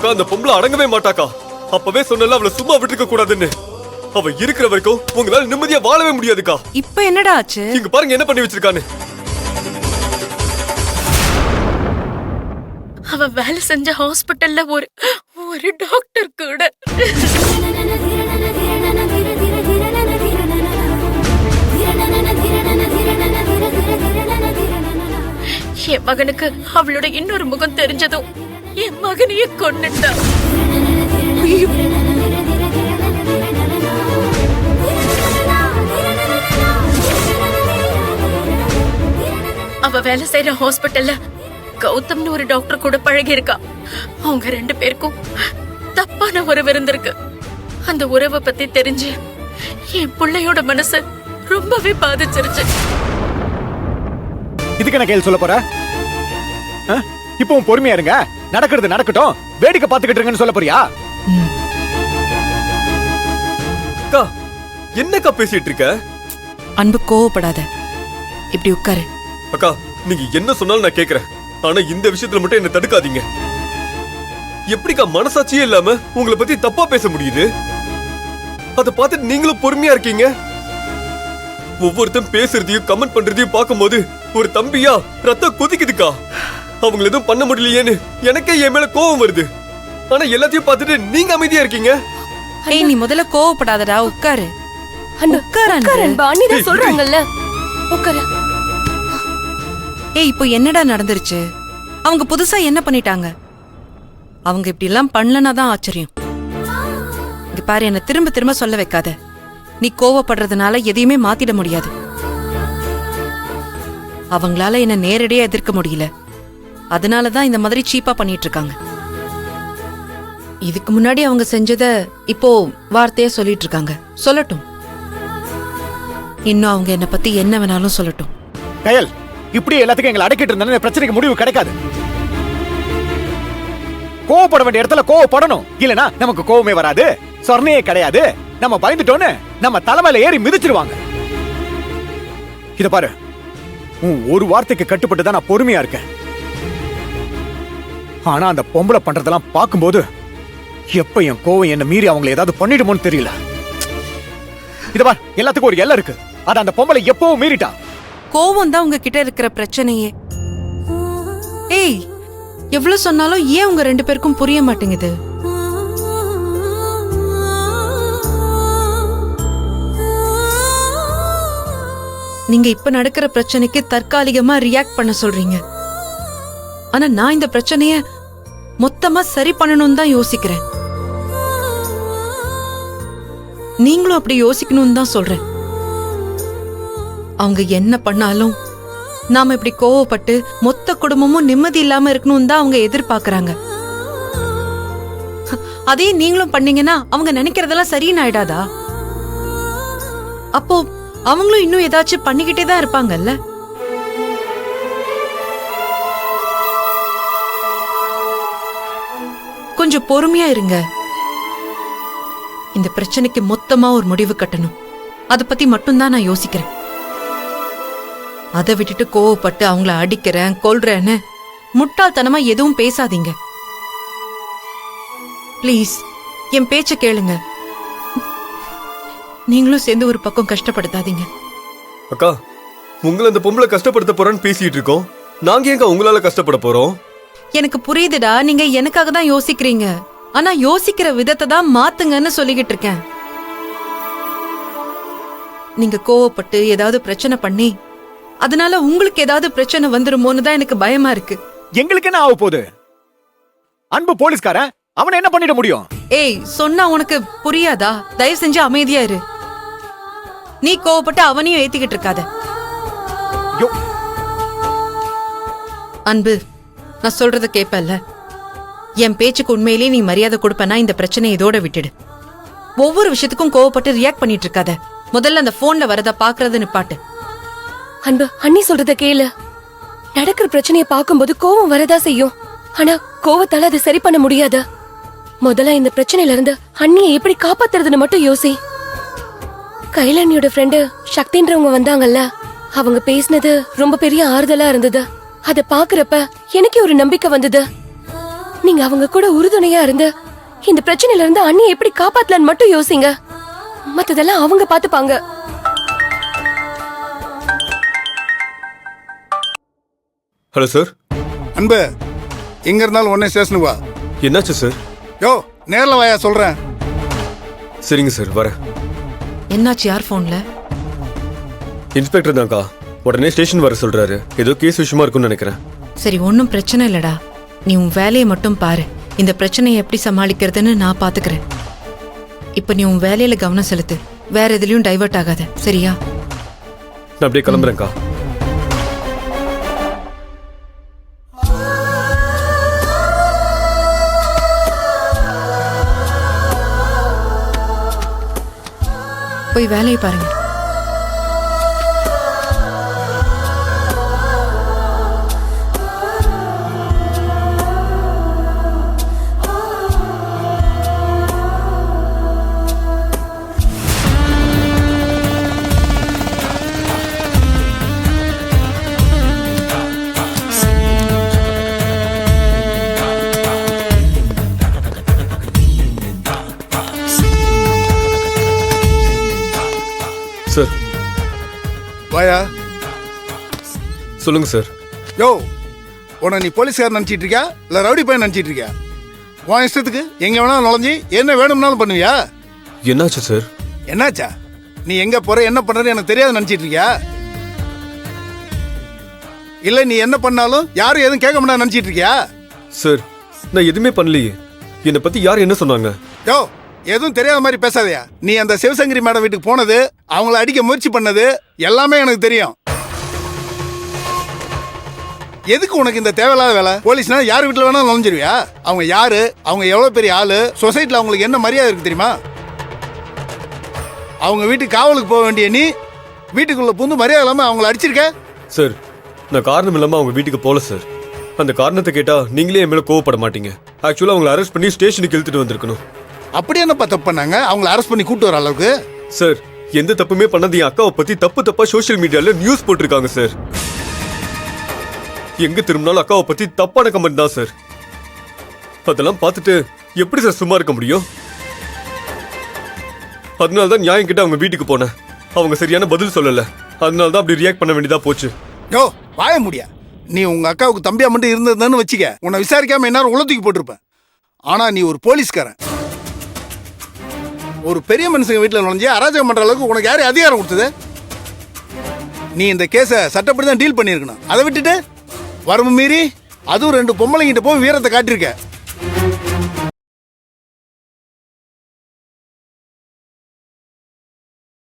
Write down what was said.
அக்கா அந்த பொம்பளை அடங்கவே மாட்டாக்கா. அப்பவே சொன்னல அவளை சும்மா விட்டுருக்க கூடாதுன்னு. அவ இருக்கிற வரைக்கும் உங்களால நிம்மதியா வாழவே முடியாதுக்கா. இப்ப என்னடா ஆச்சு? இங்க பாருங்க என்ன பண்ணி வச்சிருக்கான்னு. அவ வேலை செஞ்ச ஹாஸ்பிட்டல்ல ஒரு டாக்டர் கூட என் மகனுக்கு அவளோட இன்னொரு முகம் தெரிஞ்சதும் என் மகனையே கொன்னுட்டா. அவ வேலை செய்யற ஹாஸ்பிட்டல்ல கௌதம்னு ஒரு டாக்டர் கூட பழகி இருக்கா. அவங்க 2 பேருக்கும் தப்பான உறவு இருந்திருக்கு. அந்த உறவை பத்தி தெரிஞ்சு என் பிள்ளையோட மனசு ரொம்பவே பாதிச்சிருச்சு. இதுக்கு என்ன கேள்வி சொல்ல போற? இப்போ பொறுமையா இருங்க, நடக்கிறது நடக்கட்டும், வேடிக்கை பார்த்துக்கிட்டு இருங்கன்னு சொல்ல போறியா? அக்கா என்னக்கா பேசிட்டு இருக்க? அன்பு கோவப்படாத, இப்படி உட்காரு. அக்கா நீங்க என்ன சொன்னாலும் நான் கேக்குறேன். ஆனா இந்த விஷயத்துல மட்டும் என்ன தடுக்காதீங்க. எப்படிக்கா மனசாட்சியே இல்லாம உங்களை பத்தி தப்பா பேச முடியுது? அத பார்த்துட்டு நீங்களும் பொறுமையா இருக்கீங்க. ஒவ்வொருத்தரும் பேசுறதையும் கமெண்ட் பண்றதையும் பார்க்கும்போது ஒரு தம்பியா ரத்தம் கொதிக்குதுக்கா. அவங்களை எதுவும் பண்ண முடியலையேன்னு எனக்கே என் மேல கோவம் வருது. ஆனா எல்லாத்தையும் பார்த்துட்டு நீங்க அமைதியா இருக்கீங்க. ஏய் நீ முதல்ல கோவப்படாதடா, உட்காரு. சொல்றாங்கல்ல உட்காரு. ஏய் இப்போ என்னடா நடந்துருச்சு? அவங்க புதுசா என்ன பண்ணிட்டாங்க? அவங்க இப்படி எல்லாம் பண்ணலனா தான் ஆச்சரியம். இங்க பாரு, என்ன திரும்ப திரும்ப சொல்ல வைக்காத. நீ கோவப்படுறதுனால எதையுமே மாத்திட முடியாது. அவங்களால என்ன நேரடியா எதிர்க்க முடியல, அதனாலதான் இந்த மாதிரி சீப்பா பண்ணிட்டு இருக்காங்க. இதுக்கு முன்னாடி அவங்க செஞ்சத இப்போ வார்த்தையா சொல்லிட்டு இருக்காங்க. சொல்லட்டும், இன்னும் அவங்க என்ன பத்தி என்ன வேணாலும் சொல்லட்டும். கயல், இப்படி எல்லாத்துக்கும் எங்களை அடக்கிட்டு இருந்தா பிரச்சனைக்கு முடிவு கிடைக்காது. கோவப்பட வேண்டிய இடத்துல கோவப்படணும், இல்லனா நமக்கு கோவமே வராது, சொர்ணையே கிடையாது. நம்ம பயந்துட்டோன்னு நம்ம தலைமையில ஏறி மிதிச்சிருவாங்க. இத பாரு, ஒரு வார்த்தைக்கு கட்டுப்பட்டு தான் நான் பொறுமையா இருக்கேன். ஆனா அந்த பொம்பளை பண்றதெல்லாம் பார்க்கும்போது எப்ப என் கோவம் என்ன மீறி அவங்களை ஏதாவது பண்ணிடுமோன்னு தெரியல. இத பாரு, எல்லாத்துக்கும் ஒரு எல்லை இருக்கு. அத அந்த பொம்பளை எப்பவும் மீறிட்டா. கோவம் தான் உங்ககிட்ட இருக்கிற பிரச்சனையே. ஏய், எவ்வளவு சொன்னாலும் ஏன் உங்க 2 பேருக்கும் புரிய மாட்டேங்குது? நீங்க இப்ப நடக்கிற பிரச்சனைக்கு தற்காலிகமா ரியாக்ட் பண்ண சொல்றீங்க. ஆனா நான் இந்த பிரச்சனைய மொத்தமா சரி பண்ணணும்னு தான் யோசிக்கிறேன். நீங்களும் அப்படி யோசிக்கணும்னு தான் சொல்றேன். அவங்க என்ன பண்ணாலும் நாம இப்படி கோவப்பட்டு மொத்த குடும்பமும் நிம்மதி இல்லாம இருக்கணும்னு தான் அவங்க எதிர்பார்க்கறாங்க. அதே நீங்களும் பண்ணீங்கன்னா அவங்க நினைக்கிறதெல்லாம் சரின்னு ஆயிடாதா? அப்போ அவங்களும் இன்னும் ஏதாச்சும் பண்ணிக்கிட்டே தான் இருப்பாங்கல்ல. கொஞ்சம் பொறுமையா இருங்க. இந்த பிரச்சனைக்கு மொத்தமா ஒரு முடிவு கட்டணும். அத பத்தி மட்டும்தான் நான் யோசிக்கிறேன். அதை விட்டுட்டு கோவப்பட்டு அவங்கள அடிக்கிறேன் கொல்றேன்னு முட்டாள்தனமா எதுவும் பேசாதீங்க. ப்ளீஸ் என் பேச்ச கேளுங்க. நீங்களும் சேர்ந்து ஒரு பக்கம் கஷ்டப்படுத்தாதீங்க. அக்கா, உங்களை அந்த பொம்பளை கஷ்டப்படுத்த போறான்னு பேசிட்டு இருக்கோம். நாங்க ஏங்க உங்களால கஷ்டப்பட போறோம்? எனக்கு புரியுதுடா, நீங்க எனக்காக தான் யோசிக்கிறீங்க. ஆனா யோசிக்கிற விதத்தை தான் மாத்துங்கன்னு சொல்லிக்கிட்டு இருக்கேன். நீங்க கோவப்பட்டு ஏதாவது பிரச்சனை பண்ணி அதனால உங்களுக்கு ஏதாவது பிரச்சனை வந்துருமோன்னு தான் எனக்கு பயமா இருக்கு. எங்களுக்கு என்ன ஆக போகுது? அன்பு போலீஸ்காரன், அவனை என்ன பண்ணிட முடியும்? ஏய், சொன்னா உனக்கு புரியாதா? தயவு செஞ்சு அமைதியா இரு. நீ கோவப்பட்டு அவனையும் ஏத்திக்கிட்டு இருக்காத. அன்பு, நான் சொல்றத கேப்பல்ல? என் பேச்சுக்கு உண்மையிலேயே நீ மரியாதை கொடுப்பனா இந்த பிரச்சனை இதோட விட்டுடு. ஒவ்வொரு விஷயத்துக்கும் கோவப்பட்டு ரியாக்ட் பண்ணிட்டு இருக்காத. முதல்ல அந்த போன்ல வரத பாக்குறது நிப்பாட்டு. அன்பு, அண்ணி சொல்றத கேளு. நடக்கிற பிரச்சனையை பார்க்கும்போது கோவம் வரதா செய்யும். ஆனா கோவத்தால அதை சரி பண்ண முடியாது. முதல்ல இந்த பிரச்சனையில இருந்து அண்ணியை எப்படி காப்பாத்துறதுன்னு மட்டும் யோசி. கைலானியோட ஃப்ரெண்டு சக்தின்றவங்க வந்தாங்கல்ல, அவங்க பேசினது ரொம்ப பெரிய ஆறுதலா இருந்தது. அத பாக்குறப்ப எனக்கே ஒரு நம்பிக்கை வந்தது. நீங்க அவங்க கூட உறுதுணையா இருந்து இந்த பிரச்சனையில இருந்து அண்ணியை எப்படி காப்பாத்தலான்னு மட்டும் யோசிங்க. மத்ததெல்லாம் அவங்க பாத்துப்பாங்க. Hello sir. அன்பு, எங்க இருந்தாலும் உடனே ஸ்டேஷனுக்கு வா. என்னாச்சு சார்? யோ, நேர்ல வாயா சொல்றேன். சரிங்க சார், வரேன். என்னாச்சு? யார் போன்ல? இன்ஸ்பெக்டர் தான்க்கா. உடனே ஸ்டேஷன் வர சொல்றாரு. ஏதோ கேஸ் விஷயமா இருக்கும்னு நினைக்கிறேன். சரி, ஒன்றும் பிரச்சனை இல்லடா. நீ உன் வேலையை மட்டும் பாரு. இந்த பிரச்சனையை எப்படி சமாளிக்கிறதுன்னு நான் பாத்துக்கிறேன். இப்ப நீ உன் வேலையில கவனம் செலுத்து. வேற எதுலயும் டைவர்ட் ஆகாத, சரியா? நான் அப்படியே கிளம்புறேன்க்கா. போய் வேலையை பாருங்க. சார். வாயா. சொல்லுங்க சார். யோ, உன்னை நீ போலீஸ்காரன் நினைச்சிட்டு இருக்கியா இல்ல ரவுடி பையன் நினைச்சிட்டு இருக்கியா? உன் இஷ்டத்துக்கு எங்க வேணாலும் நுழைஞ்சி என்ன வேணும்னாலும் பண்ணுவியா? என்னாச்சு சார்? என்னாச்சா? நீ எங்க போற என்ன பண்றது எனக்கு தெரியாது நினைச்சிட்டு இருக்கியா? இல்ல நீ என்ன பண்ணாலும் யாரும் எதுவும் கேட்க மாட்டா நினைச்சிட்டு இருக்கியா? சார், நான் எதுவுமே பண்ணலையே. என்னை பத்தி யார் என்ன சொன்னாங்க? யோ, எதுவும் தெரியாத மாதிரி பேசாதயா. நீ அந்த சிவசங்கரி மேடம் வீட்டுக்கு போனது, அவங்கள அடிக்க முயற்சி பண்ணது எல்லாமே எனக்கு தெரியும். எதுக்கு உனக்கு இந்த தேவையில்லாத வேலை? போலீஸ்னா யார் வீட்டுல வேணாலும் நுழைஞ்சிருவியா? அவங்க யாரு, அவங்க எவ்வளவு பெரிய ஆளு, சொசைட்டில அவங்களுக்கு என்ன மரியாதை இருக்கு தெரியுமா? அவங்க வீட்டுக்கு காவலுக்கு போக வேண்டிய நீ வீட்டுக்குள்ள புந்து மரியாதை இல்லாம அவங்கள அடிச்சிருக்க. சார், நான் காரணம் இல்லாம அவங்க வீட்டுக்கு போல சார். அந்த காரணத்தை கேட்டா நீங்களே என் மேல கோவப்பட மாட்டீங்க. ஆக்சுவலா அவங்களை அரெஸ்ட் பண்ணி ஸ்டேஷனுக்கு இழுத்துட்டு வந்திருக்கணும். அப்படி என்னப்பா தப்பு பண்ணாங்க அவங்கள அரெஸ்ட் பண்ணி கூட்டு வர அளவுக்கு? சார், எந்த தப்புமே பண்ணது என் அக்காவை பத்தி தப்பா சோஷியல் மீடியால நியூஸ் போட்டிருக்காங்க சார். எங்க திரும்பினாலும் அக்காவை பத்தி தப்பான கமெண்ட் தான் சார். அதெல்லாம் பார்த்துட்டு எப்படி சார் சும்மா இருக்க முடியும்? அதனால தான் நியாயம் கிட்ட அவங்க வீட்டுக்கு போனேன். அவங்க சரியான பதில் சொல்லல. அதனால தான் அப்படி ரியாக்ட் பண்ண வேண்டியதா போச்சு. யோ, வாய முடியா. நீ உங்க அக்காவுக்கு தம்பியா மட்டும் இருந்ததுன்னு வச்சுக்க, உன்னை விசாரிக்காம என்ன உள்ள தூக்கி போட்டிருப்பேன். ஆனா நீ ஒரு போலீஸ்காரன். ஒரு பெரிய மனுஷங்க வீட்டில் நுழைஞ்சு அராஜகம் பண்ற அளவுக்கு உனக்கு யாரு அதிகாரம் கொடுத்தது? நீ இந்த கேஸை சட்டப்படி தான் டீல் பண்ணியிருக்கணும். அதை விட்டுட்டு வரம்பு மீறி அதுவும் 2 பொம்பளைங்கிட்ட போய் வீரத்தை காட்டியிருக்க.